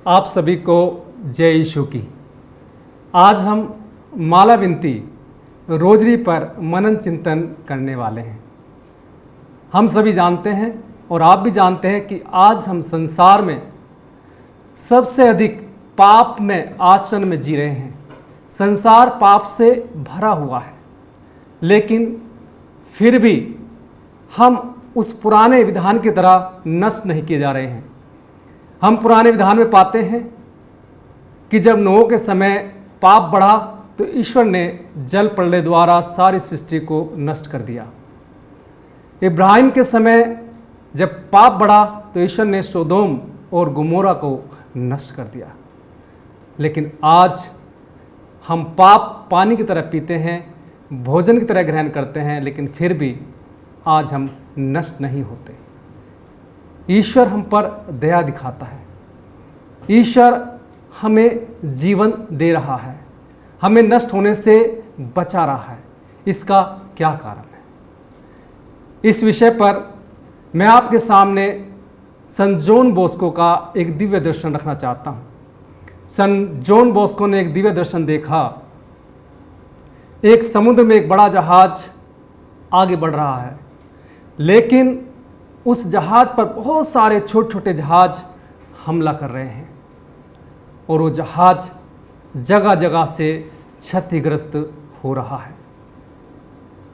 आप सभी को जय यीशु की। आज हम माला विनती रोजरी पर मनन चिंतन करने वाले हैं। हम सभी जानते हैं और आप भी जानते हैं कि आज हम संसार में सबसे अधिक पाप में आचरण में जी रहे हैं। संसार पाप से भरा हुआ है, लेकिन फिर भी हम उस पुराने विधान की तरह नष्ट नहीं किए जा रहे हैं। हम पुराने विधान में पाते हैं कि जब नोह के समय पाप बढ़ा तो ईश्वर ने जल प्रलय द्वारा सारी सृष्टि को नष्ट कर दिया। इब्राहिम के समय जब पाप बढ़ा तो ईश्वर ने सोदोम और गुमोरा को नष्ट कर दिया। लेकिन आज हम पाप पानी की तरह पीते हैं, भोजन की तरह ग्रहण करते हैं, लेकिन फिर भी आज हम नष्ट नहीं होते। ईश्वर हम पर दया दिखाता है। ईश्वर हमें जीवन दे रहा है, हमें नष्ट होने से बचा रहा है। इसका क्या कारण है? इस विषय पर मैं आपके सामने संत जॉन बोस्को का एक दिव्य दर्शन रखना चाहता हूँ। संत जॉन बोस्को ने एक दिव्य दर्शन देखा। एक समुद्र में एक बड़ा जहाज आगे बढ़ रहा है, लेकिन उस जहाज पर बहुत सारे छोटे छोटे जहाज हमला कर रहे हैं और वो जहाज जगह जगह से क्षतिग्रस्त हो रहा है।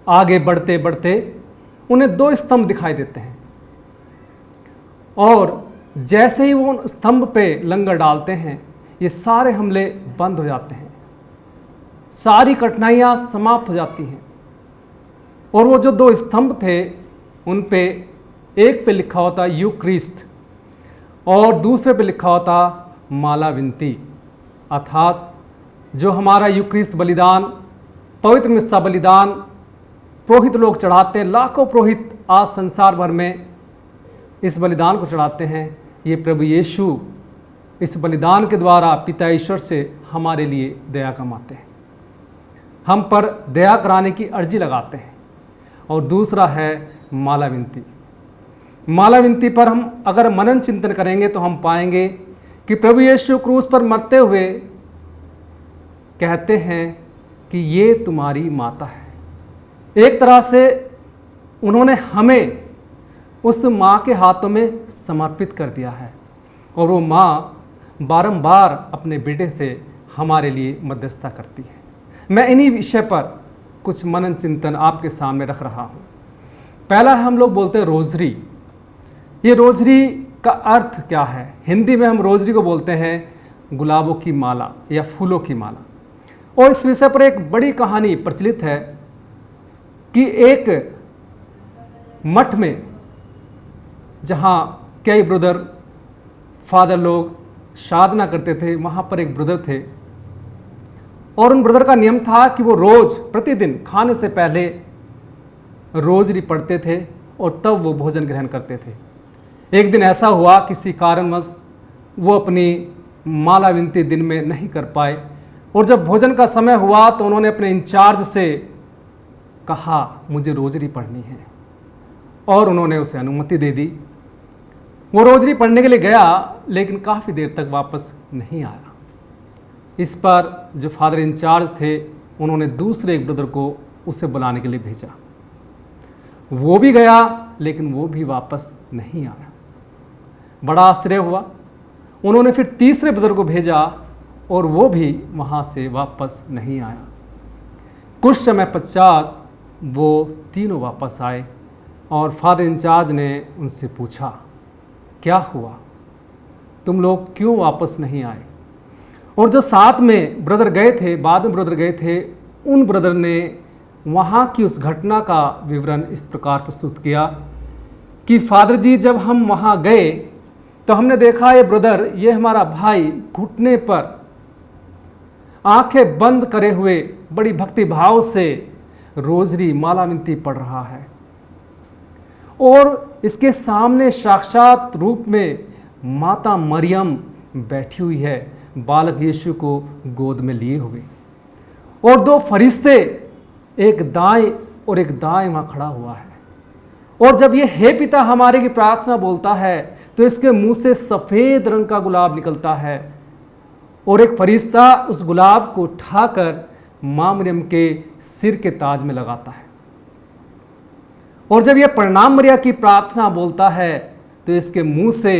आगे बढ़ते बढ़ते उन्हें दो स्तंभ दिखाई देते हैं और जैसे ही वो उन स्तंभ पे लंगर डालते हैं, ये सारे हमले बंद हो जाते हैं, सारी कठिनाइयाँ समाप्त हो जाती हैं। और वो जो दो स्तंभ थे, उन पे एक पे लिखा होता यूक्रिस्त और दूसरे पे लिखा होता माला विनती, अर्थात जो हमारा यूक्रिस्त बलिदान, पवित्र मिस्सा बलिदान पुरोहित लोग चढ़ाते हैं। लाखों पुरोहित आज संसार भर में इस बलिदान को चढ़ाते हैं। ये प्रभु यीशु इस बलिदान के द्वारा पिता ईश्वर से हमारे लिए दया कमाते हैं, हम पर दया कराने की अर्जी लगाते हैं। और दूसरा है माला विनती। माला विनती पर हम अगर मनन चिंतन करेंगे तो हम पाएंगे कि प्रभु यीशु क्रूस पर मरते हुए कहते हैं कि ये तुम्हारी माता है। एक तरह से उन्होंने हमें उस माँ के हाथों में समर्पित कर दिया है और वो माँ बारंबार अपने बेटे से हमारे लिए मध्यस्थता करती है। मैं इन्हीं विषय पर कुछ मनन चिंतन आपके सामने रख रहा हूँ। पहला हम लोग बोलते हैं रोजरी। ये रोजरी का अर्थ क्या है? हिंदी में हम रोजरी को बोलते हैं गुलाबों की माला या फूलों की माला। और इस विषय पर एक बड़ी कहानी प्रचलित है कि एक मठ में, जहाँ कई ब्रदर फादर लोग साधना करते थे, वहाँ पर एक ब्रदर थे और उन ब्रदर का नियम था कि वो रोज़ प्रतिदिन खाने से पहले रोजरी पढ़ते थे और तब वो भोजन ग्रहण करते थे। एक दिन ऐसा हुआ, किसी कारणवश वो अपनी माला विनती दिन में नहीं कर पाए और जब भोजन का समय हुआ तो उन्होंने अपने इंचार्ज से कहा मुझे रोजरी पढ़नी है और उन्होंने उसे अनुमति दे दी। वो रोजरी पढ़ने के लिए गया, लेकिन काफ़ी देर तक वापस नहीं आया। इस पर जो फादर इंचार्ज थे, उन्होंने दूसरे एक ब्रदर को उसे बुलाने के लिए भेजा। वो भी गया, लेकिन वो भी वापस नहीं आया। बड़ा आश्चर्य हुआ। उन्होंने फिर तीसरे ब्रदर को भेजा और वो भी वहाँ से वापस नहीं आया। कुछ समय पश्चात वो तीनों वापस आए और फादर इंचार्ज ने उनसे पूछा, क्या हुआ? तुम लोग क्यों वापस नहीं आए? और जो साथ में ब्रदर गए थे, बाद में ब्रदर गए थे, उन ब्रदर ने वहाँ की उस घटना का विवरण इस प्रकार प्रस्तुत किया कि फादर जी, जब हम वहाँ गए तो हमने देखा ये ब्रदर, ये हमारा भाई घुटने पर आंखें बंद करे हुए बड़ी भक्ति भाव से रोजरी माला विनती पढ़ रहा है और इसके सामने साक्षात रूप में माता मरियम बैठी हुई है, बालक यीशु को गोद में लिए हुए, और दो फरिश्ते एक दाएं और एक दाएं वहाँ खड़ा हुआ है। और जब ये हे पिता हमारे की प्रार्थना बोलता है तो इसके मुंह से सफ़ेद रंग का गुलाब निकलता है और एक फरिश्ता उस गुलाब को उठाकर माँ मरियम के सिर के ताज में लगाता है। और जब यह प्रणाम मरिया की प्रार्थना बोलता है तो इसके मुंह से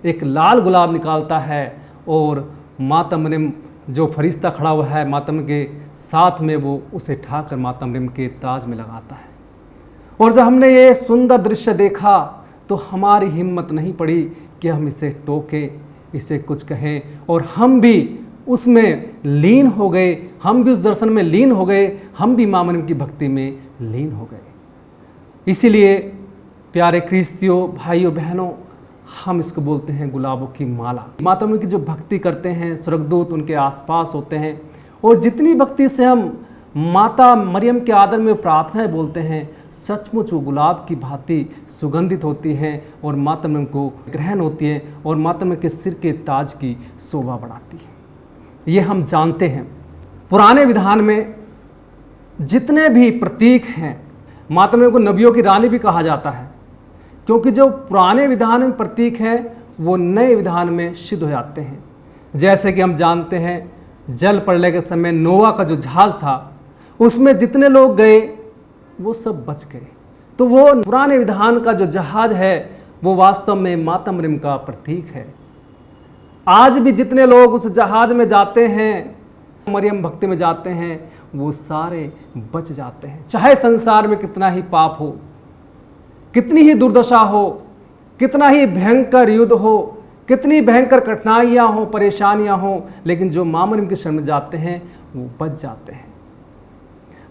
एक लाल गुलाब निकालता है और माता मरियम जो फरिश्ता खड़ा हुआ है माता मरियम के साथ में, वो उसे उठाकर माता मरियम के ताज में लगाता है। और जब हमने ये सुंदर दृश्य देखा तो हमारी हिम्मत नहीं पड़ी कि हम इसे टोके, इसे कुछ कहें, और हम भी उसमें लीन हो गए, हम भी उस दर्शन में लीन हो गए, हम भी माँ मरियम की भक्ति में लीन हो गए। इसीलिए प्यारे ख्रिस्तियों भाइयों बहनों, हम इसको बोलते हैं गुलाबों की माला। माता मरियम की जो भक्ति करते हैं, स्वर्गदूत उनके आसपास होते हैं, और जितनी भक्ति से हम माता मरियम के आदर में प्रार्थनाएं बोलते हैं, सचमुच वो गुलाब की भांति सुगंधित होती हैं और माता मरियम को ग्रहण होती है और माता मरियम के सिर के ताज की शोभा बढ़ाती है। ये हम जानते हैं। पुराने विधान में जितने भी प्रतीक हैं, माता मरियम को नबियों की रानी भी कहा जाता है, क्योंकि जो पुराने विधान में प्रतीक हैं वो नए विधान में सिद्ध हो जाते हैं। जैसे कि हम जानते हैं जल प्रलय के समय नोआ का जो जहाज़ था उसमें जितने लोग गए वो सब बच गए। तो वो पुराने विधान का जो जहाज़ है वो वास्तव में माता मरियम का प्रतीक है। आज भी जितने लोग उस जहाज़ में जाते हैं, मरियम भक्ति में जाते हैं, वो सारे बच जाते हैं। चाहे संसार में कितना ही पाप हो, कितनी ही दुर्दशा हो, कितना ही भयंकर युद्ध हो, कितनी भयंकर कठिनाइयाँ हो, परेशानियाँ हो, लेकिन जो माँ मरियम के शरण में जाते हैं वो बच जाते हैं।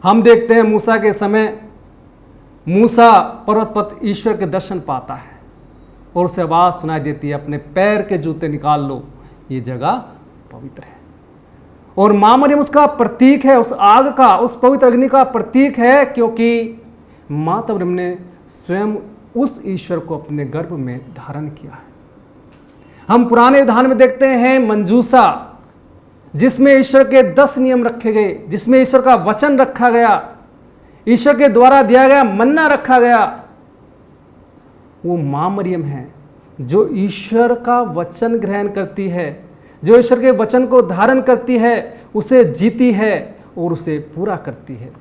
हम देखते हैं मूसा के समय मूसा पर्वत पर ईश्वर के दर्शन पाता है और उसे आवाज़ सुनाई देती है, अपने पैर के जूते निकाल लो, ये जगह पवित्र है। और माँ मरियम उसका प्रतीक है, उस आग का, उस पवित्र अग्नि का प्रतीक है, क्योंकि माता मरियम ने स्वयं उस ईश्वर को अपने गर्भ में धारण किया है। हम पुराने विधान में देखते हैं मंजूसा, जिसमें ईश्वर के 10 नियम रखे गए, जिसमें ईश्वर का वचन रखा गया, ईश्वर के द्वारा दिया गया मन्ना रखा गया। वो माँ मरियम है जो ईश्वर का वचन ग्रहण करती है, जो ईश्वर के वचन को धारण करती है, उसे जीती है और उसे पूरा करती है।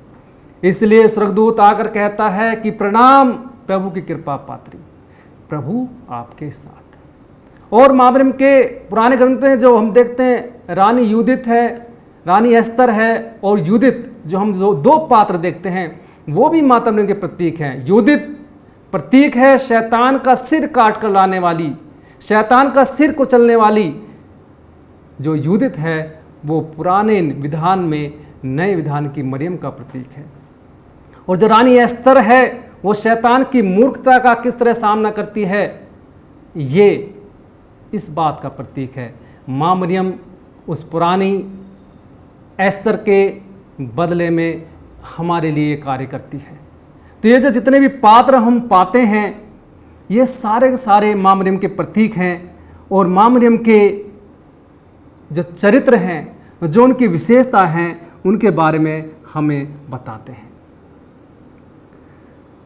इसलिए स्वर्गदूत आकर कहता है कि प्रणाम प्रभु की कृपा पात्री, प्रभु आपके साथ। और माँ मरियम के पुराने ग्रंथ में जो हम देखते हैं, रानी यूदित है, रानी एस्तर है, और यूदित जो हम दो पात्र देखते हैं वो भी माता मरियम के प्रतीक हैं। यूदित प्रतीक है शैतान का सिर काट कर लाने वाली, शैतान का सिर कुचलने वाली। जो यूदित है वो पुराने विधान में नए विधान की मरियम का प्रतीक है। और जो रानी एस्तर है वो शैतान की मूर्खता का किस तरह सामना करती है, ये इस बात का प्रतीक है। माँ मरियम उस पुरानी एस्तर के बदले में हमारे लिए कार्य करती है। तो ये जो जितने भी पात्र हम पाते हैं ये सारे के सारे माँ मरियम के प्रतीक हैं, और माँ मरियम के जो चरित्र हैं, जो उनकी विशेषता हैं, उनके बारे में हमें बताते हैं।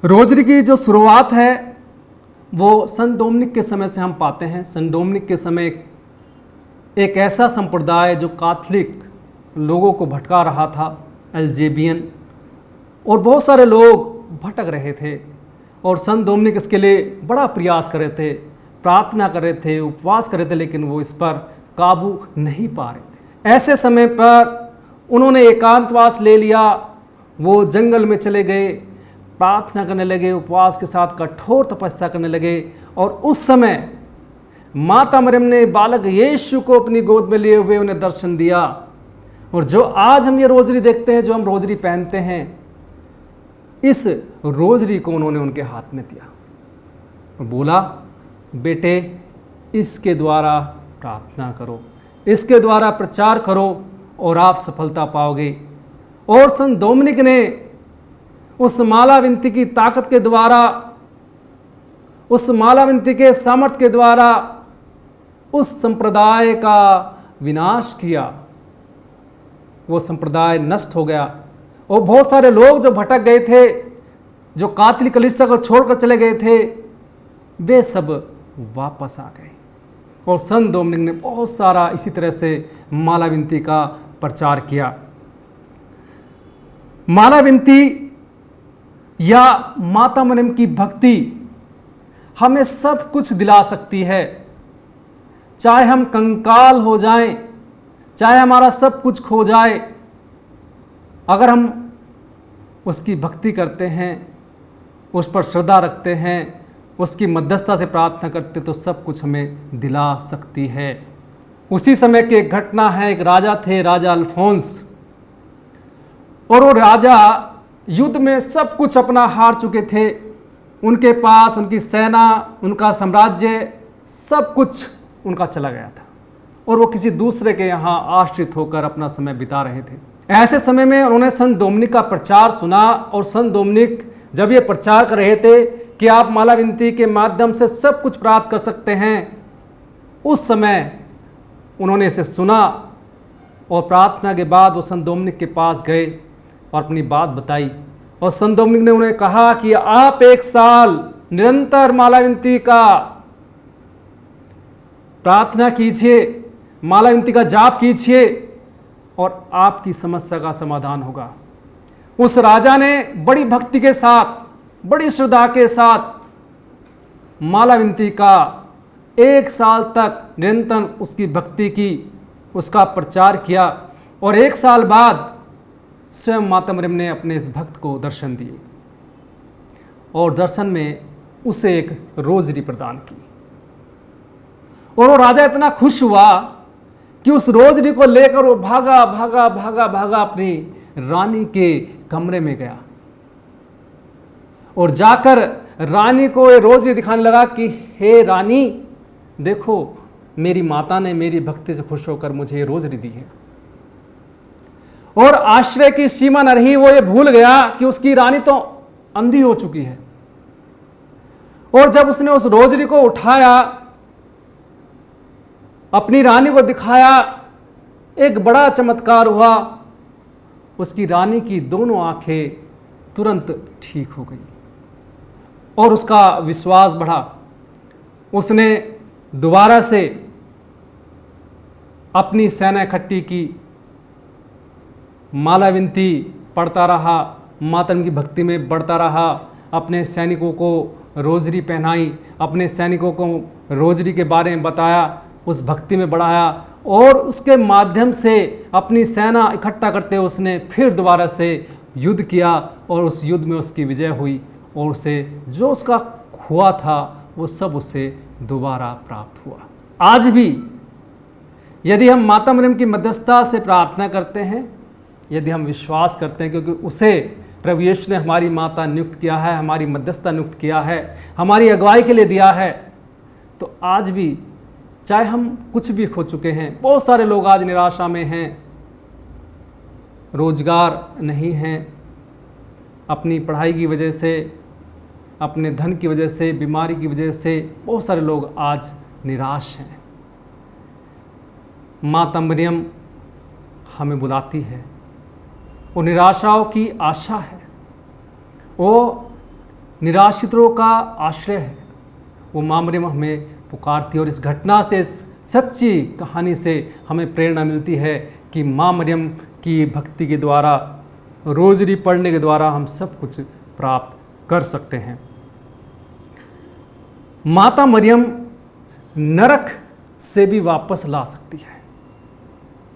रोजरी की जो शुरुआत है वो सन डोमिनिक के समय से हम पाते हैं। सन डोमिनिक के समय एक ऐसा संप्रदाय जो कैथोलिक लोगों को भटका रहा था, एल्जेबियन, और बहुत सारे लोग भटक रहे थे, और सन डोमिनिक इसके लिए बड़ा प्रयास कर रहे थे, प्रार्थना कर रहे थे, उपवास कर रहे थे, लेकिन वो इस पर काबू नहीं पा रहे थे। ऐसे समय पर उन्होंने एकांतवास ले लिया, वो जंगल में चले गए, प्रार्थना करने लगे, उपवास के साथ कठोर तपस्या करने लगे। और उस समय माता मरियम ने बालक यीशु को अपनी गोद में लिए हुए उन्हें दर्शन दिया। और जो आज हम ये रोजरी देखते हैं, जो हम रोजरी पहनते हैं, इस रोजरी को उन्होंने उनके हाथ में दिया और बोला, बेटे इसके द्वारा प्रार्थना करो, इसके द्वारा प्रचार करो और आप सफलता पाओगे। और सन डोमिनिक ने उस माला विनती की ताकत के द्वारा, उस माला विनती के सामर्थ्य के द्वारा उस संप्रदाय का विनाश किया। वो संप्रदाय नष्ट हो गया और बहुत सारे लोग जो भटक गए थे, जो कैथोलिक कलीसिया को छोड़कर चले गए थे, वे सब वापस आ गए। और संत डोमिनिक ने बहुत सारा इसी तरह से माला विनती का प्रचार किया। माला विनती या माता मरियम की भक्ति हमें सब कुछ दिला सकती है। चाहे हम कंकाल हो जाएं, चाहे हमारा सब कुछ खो जाए, अगर हम उसकी भक्ति करते हैं, उस पर श्रद्धा रखते हैं, उसकी मध्यस्थता से प्रार्थना करते, तो सब कुछ हमें दिला सकती है। उसी समय की एक घटना है, एक राजा थे, राजा अल्फोंस, और वो राजा युद्ध में सब कुछ अपना हार चुके थे। उनके पास उनकी सेना, उनका साम्राज्य, सब कुछ उनका चला गया था, और वो किसी दूसरे के यहाँ आश्रित होकर अपना समय बिता रहे थे। ऐसे समय में उन्होंने संत डोमिनिक का प्रचार सुना, और संत डोमिनिक जब ये प्रचार कर रहे थे कि आप माला विनती के माध्यम से सब कुछ प्राप्त कर सकते हैं, उस समय उन्होंने इसे सुना, और प्रार्थना के बाद वो संत डोमिनिक के पास गए और अपनी बात बताई। और संत डोमिनिक ने उन्हें कहा कि आप 1 साल निरंतर माला विनती का प्रार्थना कीजिए, माला विनती का जाप कीजिए, और आपकी समस्या का समाधान होगा। उस राजा ने बड़ी भक्ति के साथ, बड़ी श्रद्धा के साथ माला विनती का 1 साल तक निरंतर उसकी भक्ति की, उसका प्रचार किया। और 1 साल बाद स्वयं माता मरियम ने अपने इस भक्त को दर्शन दिए, और दर्शन में उसे एक रोजरी प्रदान की। और वो राजा इतना खुश हुआ कि उस रोजरी को लेकर वो भागा भागा भागा भागा अपनी रानी के कमरे में गया, और जाकर रानी को ये रोजरी दिखाने लगा कि हे रानी, देखो मेरी माता ने मेरी भक्ति से खुश होकर मुझे ये रोजरी दी है। और आश्चर्य की सीमा न रही, वो ये भूल गया कि उसकी रानी तो अंधी हो चुकी है। और जब उसने उस रोजरी को उठाया, अपनी रानी को दिखाया, एक बड़ा चमत्कार हुआ। उसकी रानी की दोनों आंखें तुरंत ठीक हो गई, और उसका विश्वास बढ़ा। उसने दोबारा से अपनी सेना इकट्ठी की, माला विनती पढ़ता रहा, माता की भक्ति में बढ़ता रहा, अपने सैनिकों को रोजरी पहनाई, अपने सैनिकों को रोजरी के बारे में बताया, उस भक्ति में बढ़ाया, और उसके माध्यम से अपनी सेना इकट्ठा करते उसने फिर दोबारा से युद्ध किया, और उस युद्ध में उसकी विजय हुई, और उसे जो उसका हुआ था वो सब उसे दोबारा प्राप्त हुआ। आज भी यदि हम माता मरियम की मध्यस्थता से प्रार्थना करते हैं, यदि हम विश्वास करते हैं, क्योंकि उसे प्रभु यीशु ने हमारी माता नियुक्त किया है, हमारी मध्यस्थता नियुक्त किया है, हमारी अगुवाई के लिए दिया है, तो आज भी चाहे हम कुछ भी खो चुके हैं, बहुत सारे लोग आज निराशा में हैं, रोजगार नहीं हैं, अपनी पढ़ाई की वजह से, अपने धन की वजह से, बीमारी की वजह से बहुत सारे लोग आज निराश हैं। माता मरियम हमें बुलाती है, वो निराशाओं की आशा है, वो निराश्रितों का आश्रय है। वो माँ मरियम हमें पुकारती है, और इस घटना से, इस सच्ची कहानी से हमें प्रेरणा मिलती है कि माँ मरियम की भक्ति के द्वारा, रोजरी पढ़ने के द्वारा हम सब कुछ प्राप्त कर सकते हैं। माता मरियम नरक से भी वापस ला सकती है।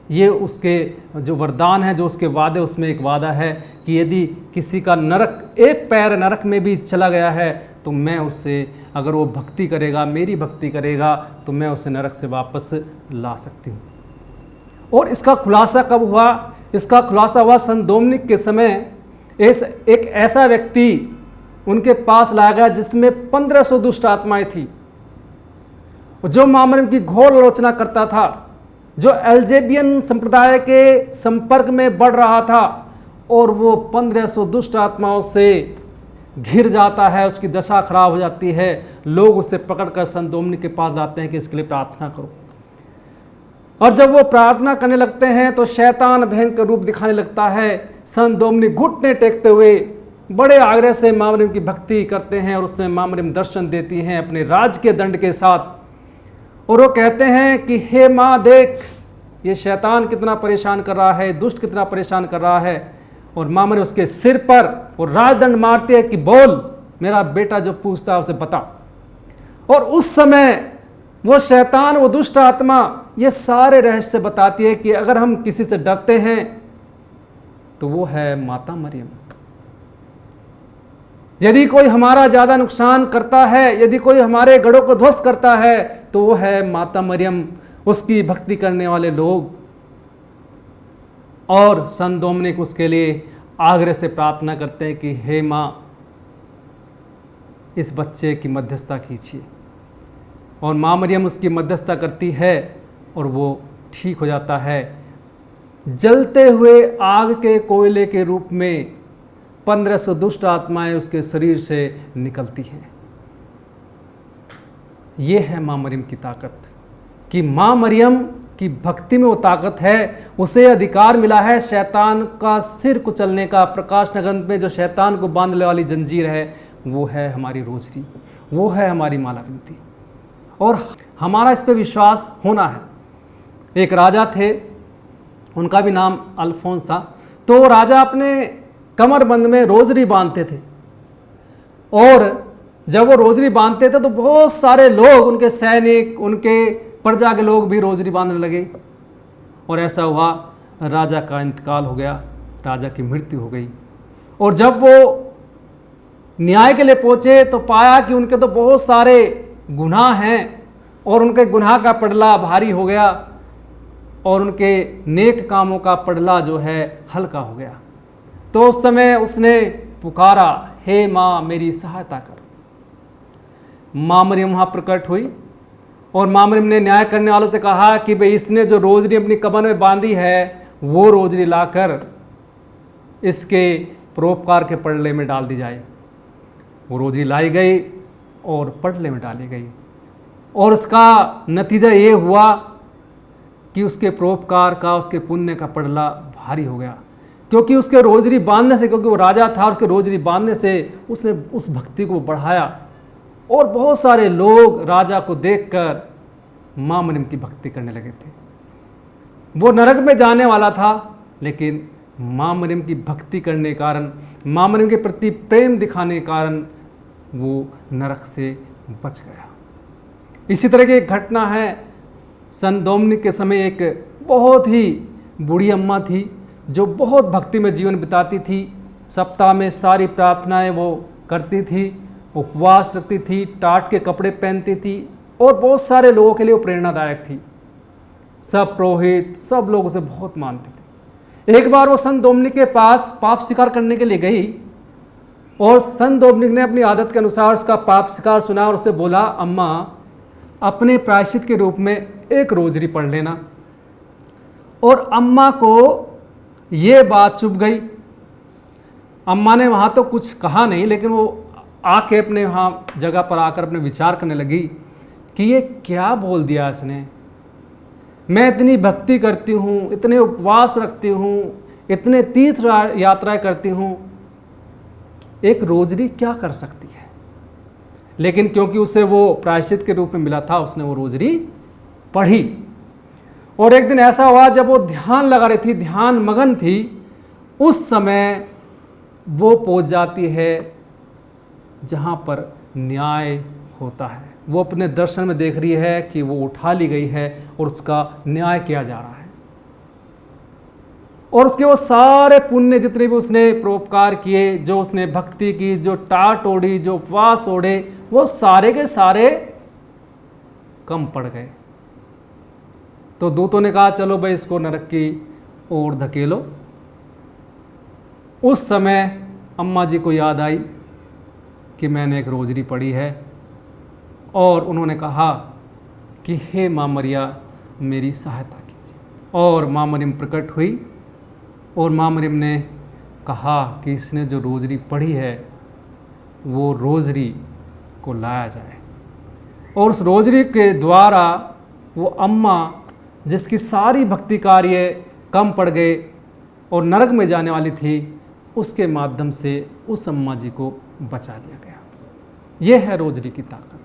ये उसके जो वरदान है, जो उसके वादे, उसमें एक वादा है कि यदि किसी का नरक, एक पैर नरक में भी चला गया है, तो मैं उससे, अगर वो भक्ति करेगा, मेरी भक्ति करेगा, तो मैं उसे नरक से वापस ला सकती हूँ। और इसका खुलासा कब हुआ? इसका खुलासा हुआ संत डोमिनिक के समय। एक ऐसा व्यक्ति उनके पास लाया गया जिसमें 1500 दुष्ट आत्माएं थी, जो माँ मरियम की घोर आलोचना करता था, जो एल्जेबियन संप्रदाय के संपर्क में बढ़ रहा था, और वो 1500 दुष्ट आत्माओं से घिर जाता है, उसकी दशा खराब हो जाती है। लोग उसे पकड़कर संत डोमिनिक के पास लाते हैं कि इसके लिए प्रार्थना करो। और जब वो प्रार्थना करने लगते हैं तो शैतान भयंकर रूप दिखाने लगता है। संत डोमिनिक घुटने टेकते हुए बड़े आग्रह से माँ मरियम की भक्ति करते हैं और उसमें माँ मरियम दर्शन देती हैं अपने राज के दंड के साथ। और वो कहते हैं कि हे माँ, देख ये शैतान कितना परेशान कर रहा है, दुष्ट कितना परेशान कर रहा है। और माँ मरियम उसके सिर पर वो राजदंड मारती है कि बोल, मेरा बेटा जो पूछता है उसे बता। और उस समय वो शैतान, वो दुष्ट आत्मा ये सारे रहस्य बताती है कि अगर हम किसी से डरते हैं तो वो है माता मरियम। यदि कोई हमारा ज़्यादा नुकसान करता है, यदि कोई हमारे गढ़ों को ध्वस्त करता है, तो वो है माता मरियम, उसकी भक्ति करने वाले लोग। और संत डोमिनिक उसके लिए आग्रह से प्रार्थना करते हैं कि हे माँ, इस बच्चे की मध्यस्थता कीजिए। और माँ मरियम उसकी मध्यस्थता करती है और वो ठीक हो जाता है। जलते हुए आग के कोयले के रूप में 1500 दुष्ट आत्माएं उसके शरीर से निकलती हैं। ये है माँ मरियम की ताकत, कि माँ मरियम की भक्ति में वो ताकत है। उसे अधिकार मिला है शैतान का सिर कुचलने का। प्रकाश नगर में जो शैतान को बांधने वाली जंजीर है वो है हमारी रोजरी, वो है हमारी माला विनती। और हमारा इस पर विश्वास होना है। एक राजा थे, उनका भी नाम अल्फोंस था। तो राजा अपने कमरबंद में रोजरी बांधते थे, और जब वो रोजरी बांधते थे तो बहुत सारे लोग, उनके सैनिक, उनके प्रजा के लोग भी रोजरी बांधने लगे। और ऐसा हुआ, राजा का इंतकाल हो गया, राजा की मृत्यु हो गई। और जब वो न्याय के लिए पहुंचे तो पाया कि उनके तो बहुत सारे गुनाह हैं और उनके गुनाह का पड़ला भारी हो गया और उनके नेक कामों का पड़ला जो है हल्का हो गया। तो उस समय उसने पुकारा, हे माँ मेरी सहायता कर। माँ मरियम वहाँ प्रकट हुई और माँ मरियम ने न्याय करने वालों से कहा कि भाई इसने जो रोजरी अपनी कमर में बांधी है वो रोजरी लाकर इसके परोपकार के पड़ले में डाल दी जाए। वो रोजरी लाई गई और पड़ले में डाली गई, और उसका नतीजा ये हुआ कि उसके परोपकार का, उसके पुण्य का पड़ला भारी हो गया। क्योंकि उसके रोजरी बांधने से, क्योंकि वो राजा था, उसके रोजरी बांधने से उसने उस भक्ति को बढ़ाया और बहुत सारे लोग राजा को देखकर माँ मरियम की भक्ति करने लगे थे। वो नरक में जाने वाला था, लेकिन माँ मरियम की भक्ति करने के कारण, माँ मरियम के प्रति प्रेम दिखाने के कारण वो नरक से बच गया। इसी तरह की एक घटना है, संत डोमिनिक के समय एक बहुत ही बूढ़ी अम्मा थी जो बहुत भक्ति में जीवन बिताती थी। सप्ताह में सारी प्रार्थनाएं वो करती थी, उपवास रखती थी, टाट के कपड़े पहनती थी और बहुत सारे लोगों के लिए वो प्रेरणादायक थी। सब पुरोहित, सब लोग उसे बहुत मानते थे। एक बार वो संत डोमिनिक के पास पाप स्वीकार करने के लिए गई और संत डोमिनिक ने अपनी आदत के अनुसार उसका पाप स्वीकार सुना और उसे बोला, अम्मा अपने प्रायश्चित के रूप में एक रोजरी पढ़ लेना। और अम्मा को ये बात चुभ गई। अम्मा ने वहाँ तो कुछ कहा नहीं, लेकिन वो आके अपने वहाँ जगह पर आकर अपने विचार करने लगी कि ये क्या बोल दिया इसने। मैं इतनी भक्ति करती हूँ, इतने उपवास रखती हूँ, इतने तीर्थ यात्राएं करती हूँ, एक रोजरी क्या कर सकती है। लेकिन क्योंकि उसे वो प्रायश्चित के रूप में मिला था, उसने वो रोजरी पढ़ी। और एक दिन ऐसा हुआ जब वो ध्यान लगा रही थी, ध्यान मगन थी, उस समय वो पहुंच जाती है जहाँ पर न्याय होता है। वो अपने दर्शन में देख रही है कि वो उठा ली गई है और उसका न्याय किया जा रहा है। और उसके वो सारे पुण्य जितने भी उसने परोपकार किए, जो उसने भक्ति की, जो टाट ओढ़ी, जो उपवास ओढ़े, वो सारे के सारे कम पड़ गए। तो दूतों ने कहा, चलो भाई इसको नरक की ओर धकेलो। उस समय अम्मा जी को याद आई कि मैंने एक रोजरी पढ़ी है, और उन्होंने कहा कि हे माँ मरिया मेरी सहायता कीजिए। और माँ मरियम प्रकट हुई और माँ मरियम ने कहा कि इसने जो रोजरी पढ़ी है वो रोजरी को लाया जाए। और उस रोजरी के द्वारा वो अम्मा, जिसकी सारी भक्ति कार्य कम पड़ गए और नरक में जाने वाली थी, उसके माध्यम से उस अम्मा जी को बचा लिया गया। यह है रोजरी की ताकत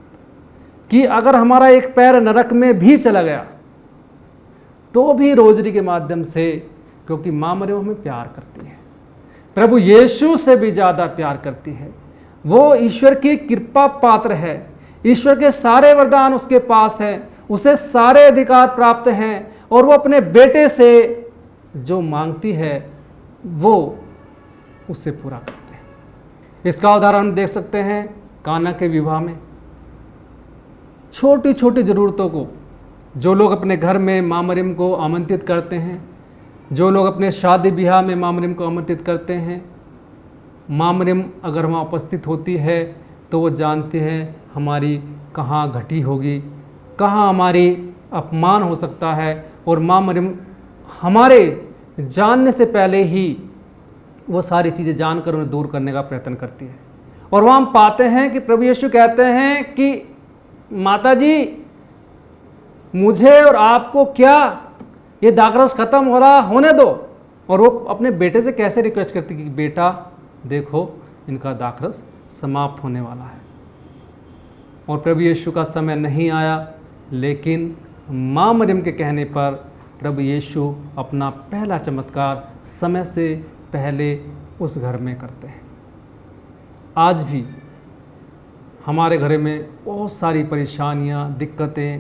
कि अगर हमारा एक पैर नरक में भी चला गया तो भी रोजरी के माध्यम से, क्योंकि माँ मरियम हमें प्यार करती है, प्रभु यीशु से भी ज़्यादा प्यार करती है, वो ईश्वर की कृपा पात्र है, ईश्वर के सारे वरदान उसके पास हैं, उसे सारे अधिकार प्राप्त हैं और वो अपने बेटे से जो मांगती है वो उससे पूरा करते हैं। इसका उदाहरण देख सकते हैं काना के विवाह में। छोटी छोटी ज़रूरतों को जो लोग अपने घर में माँ मरियम को आमंत्रित करते हैं, जो लोग अपने शादी ब्याह में माँ मरियम को आमंत्रित करते हैं, माँ मरियम अगर वहाँ उपस्थित होती है तो वो जानती है हमारी कहाँ घटी होगी, कहाँ हमारी अपमान हो सकता है, और माँ मरियम हमारे जानने से पहले ही वो सारी चीज़ें जानकर उन्हें दूर करने का प्रयत्न करती है। और वहाँ हम पाते हैं कि प्रभु यीशु कहते हैं कि माता जी मुझे और आपको क्या, ये दाखरस ख़त्म हो रहा, होने दो। और वो अपने बेटे से कैसे रिक्वेस्ट करती कि बेटा देखो इनका दाखरस समाप्त होने वाला है। और प्रभु यीशु का समय नहीं आया, लेकिन माँ मरियम के कहने पर प्रभु यीशु अपना पहला चमत्कार समय से पहले उस घर में करते हैं। आज भी हमारे घर में बहुत सारी परेशानियाँ, दिक्कतें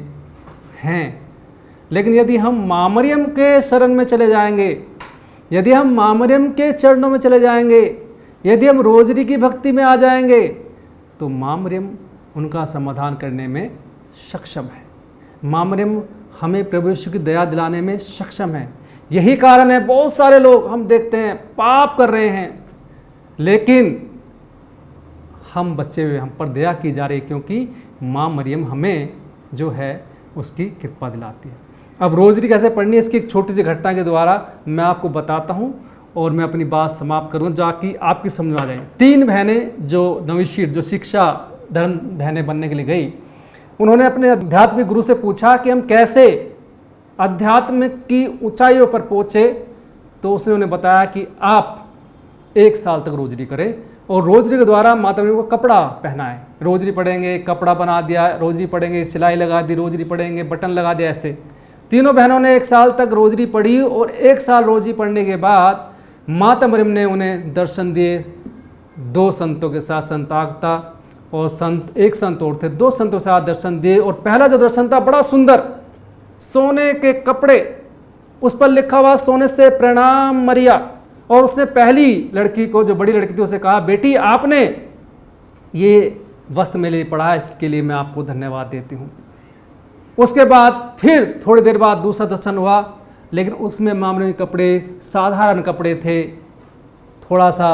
हैं, लेकिन यदि हम माँ मरियम के शरण में चले जाएंगे, यदि हम माँ मरियम के चरणों में चले जाएंगे, यदि हम रोजरी की भक्ति में आ जाएंगे, तो माँ मरियम उनका समाधान करने में सक्षम है। माँ मरियम हमें प्रभु यीशु की दया दिलाने में सक्षम है। यही कारण है बहुत सारे लोग हम देखते हैं पाप कर रहे हैं, लेकिन हम बच्चे हुए, हम पर दया की जा रही, क्योंकि माँ मरियम हमें जो है उसकी कृपा दिलाती है। अब रोजरी कैसे पढ़नी है, इसकी एक छोटी सी घटना के द्वारा मैं आपको बताता हूँ और मैं अपनी बात समाप्त करूँ जाकि आपकी समझ में आ जाए। 3 बहनें जो नविशीर, जो शिक्षा धर्म बहनें बनने के लिए गई, उन्होंने अपने आध्यात्मिक गुरु से पूछा कि हम कैसे अध्यात्म की ऊंचाइयों पर पहुँचे। तो उसने उन्हें बताया कि आप 1 साल तक रोजरी करें और रोजरी के द्वारा माता मरियम को कपड़ा पहनाएं। रोजरी पढ़ेंगे, कपड़ा बना दिया, रोजरी पढ़ेंगे, सिलाई लगा दी, रोजरी पढ़ेंगे, बटन लगा दिया। ऐसे तीनों बहनों ने 1 साल तक रोजरी पढ़ी और 1 साल रोजरी पढ़ने के बाद माता मरियम ने उन्हें दर्शन दिए 2 संतों के साथ, संत आगता और एक संत और थे, 2 संतों के साथ दर्शन दिए। और पहला जो दर्शन था बड़ा सुंदर, सोने के कपड़े, उस पर लिखा हुआ सोने से प्रणाम मरिया। और उसने पहली लड़की को, जो बड़ी लड़की थी, उसे कहा बेटी आपने ये वस्त्र मेरे लिए पढ़ा, इसके लिए मैं आपको धन्यवाद देती हूँ। उसके बाद फिर थोड़ी देर बाद दूसरा दर्शन हुआ, लेकिन उसमें मामले के कपड़े साधारण कपड़े थे, थोड़ा सा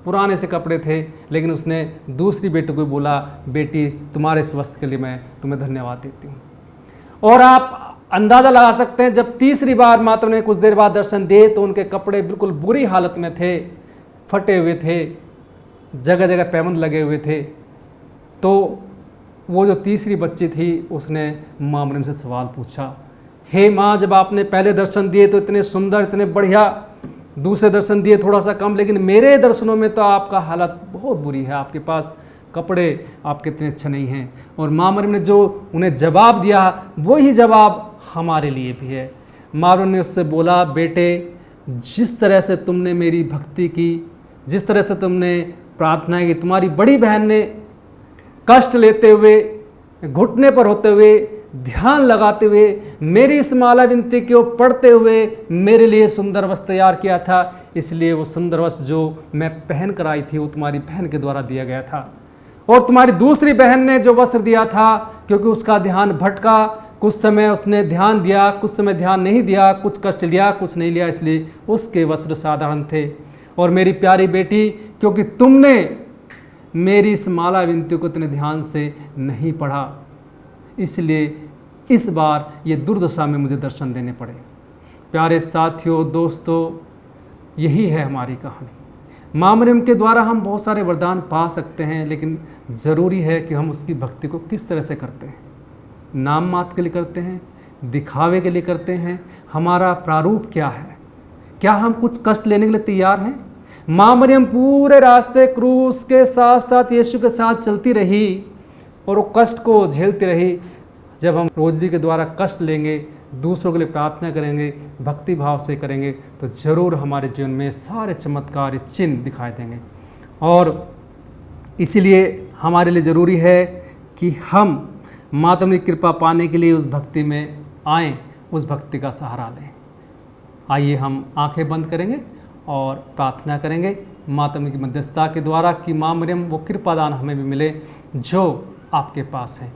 पुराने से कपड़े थे, लेकिन उसने दूसरी बेटी को बोला बेटी तुम्हारे इस वस्त्र के लिए मैं तुम्हें धन्यवाद देती हूँ। और आप अंदाज़ा लगा सकते हैं जब तीसरी बार माता ने कुछ देर बाद दर्शन दिए तो उनके कपड़े बिल्कुल बुरी हालत में थे, फटे हुए थे, जगह जगह पैबंद लगे हुए थे। तो वो जो तीसरी बच्ची थी उसने माँ मरियम से सवाल पूछा, हे माँ जब आपने पहले दर्शन दिए तो इतने सुंदर, इतने बढ़िया, दूसरे दर्शन दिए थोड़ा सा कम, लेकिन मेरे दर्शनों में तो आपका हालत बहुत बुरी है, आपके पास कपड़े आपके इतने अच्छे नहीं हैं। और माँ मरियम ने जो उन्हें जवाब दिया वही जवाब हमारे लिए भी है। माँ मरियम ने उससे बोला बेटे जिस तरह से तुमने मेरी भक्ति की, जिस तरह से तुमने प्रार्थना की, तुम्हारी बड़ी बहन ने कष्ट लेते हुए, घुटने पर होते हुए, ध्यान लगाते हुए, मेरी इस माला विनती को पढ़ते हुए मेरे लिए सुंदर वस्त्र तैयार किया था, इसलिए वो सुंदर वस्त्र जो मैं पहन कर आई थी वो तुम्हारी बहन के द्वारा दिया गया था। और तुम्हारी दूसरी बहन ने जो वस्त्र दिया था, क्योंकि उसका ध्यान भटका, कुछ समय उसने ध्यान दिया, कुछ समय ध्यान नहीं दिया, कुछ कष्ट लिया, कुछ नहीं लिया, इसलिए उसके वस्त्र साधारण थे। और मेरी प्यारी बेटी, क्योंकि तुमने मेरी इस माला विनती को इतने ध्यान से नहीं पढ़ा, इसलिए इस बार ये दुर्दशा में मुझे दर्शन देने पड़े। प्यारे साथियों, दोस्तों, यही है हमारी कहानी। माँ मरियम के द्वारा हम बहुत सारे वरदान पा सकते हैं, लेकिन ज़रूरी है कि हम उसकी भक्ति को किस तरह से करते हैं। नाम मात्र के लिए करते हैं, दिखावे के लिए करते हैं, हमारा प्रारूप क्या है? क्या हम कुछ कष्ट लेने के लिए तैयार हैं? माँ मरियम पूरे रास्ते क्रूस के साथ साथ यीशु के साथ चलती रही और वो कष्ट को झेलती रही। जब हम रोज़ी के द्वारा कष्ट लेंगे, दूसरों के लिए प्रार्थना करेंगे, भक्ति भाव से करेंगे, तो ज़रूर हमारे जीवन में सारे चमत्कार चिन्ह दिखाई देंगे। और इसीलिए हमारे लिए ज़रूरी है कि हम माता की कृपा पाने के लिए उस भक्ति में आएँ, उस भक्ति का सहारा लें। आइए हम आंखें बंद करेंगे और प्रार्थना करेंगे माता की मध्यस्थता के द्वारा कि माँ मरियम वो कृपादान हमें भी मिले जो आपके पास है।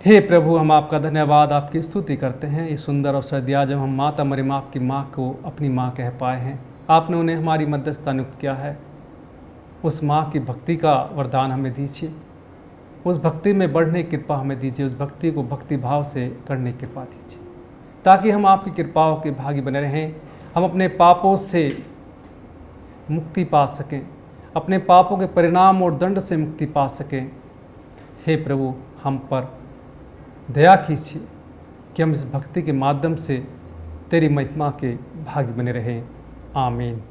हे प्रभु, हम आपका धन्यवाद, आपकी स्तुति करते हैं। इस सुंदर अवसर दिया जब हम माता मरियम आपकी माँ को अपनी माँ कह पाए हैं। आपने उन्हें हमारी मध्यस्थता नियुक्त किया है। उस माँ की भक्ति का वरदान हमें दीजिए, उस भक्ति में बढ़ने की कृपा हमें दीजिए, उस भक्ति को भक्ति भाव से करने की कृपा दीजिए, ताकि हम आपकी कृपाओं के भागी बने रहें। हम अपने पापों से मुक्ति पा सकें, अपने पापों के परिणाम और दंड से मुक्ति पा सकें। हे प्रभु, हम पर दया कीजिए कि हम इस भक्ति के माध्यम से तेरी महिमा के भागी बने रहें। आमीन।